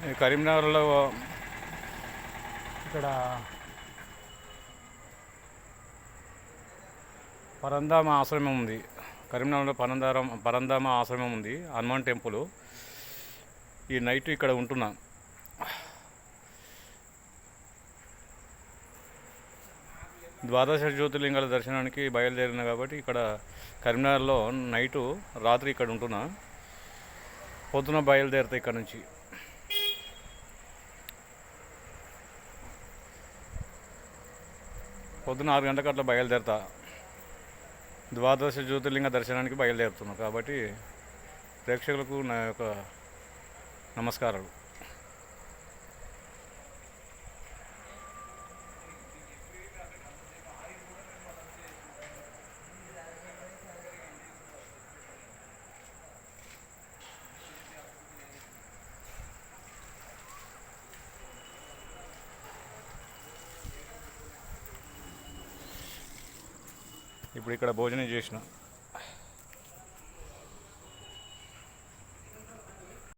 ఈ కరీంనగర్లో ఇక్కడ పరంధామ ఆశ్రమం ఉంది. కరీంనగర్లో పరంధామ ఆశ్రమం ఉంది, హనుమాన్ టెంపుల్. ఈ నైట్ ఇక్కడ ఉంటున్నా. ద్వాదశ జ్యోతిర్లింగాల దర్శనానికి బయలుదేరిన కాబట్టి ఇక్కడ కరీంనగర్లో రాత్రి ఇక్కడ ఉంటున్నా. పొద్దున బయలుదేరుతా ఇక్కడ నుంచి. పొద్దున 6 గంటలకు అట్లా బయలుదేరుతా. ద్వాదశ జ్యోతిర్లింగ దర్శనానికి బయలుదేరుతున్నా కాబట్టి ప్రేక్షకులకు నా యొక్క నమస్కారాలు. ఇప్పుడు ఇక్కడ భోజనం చేసిన.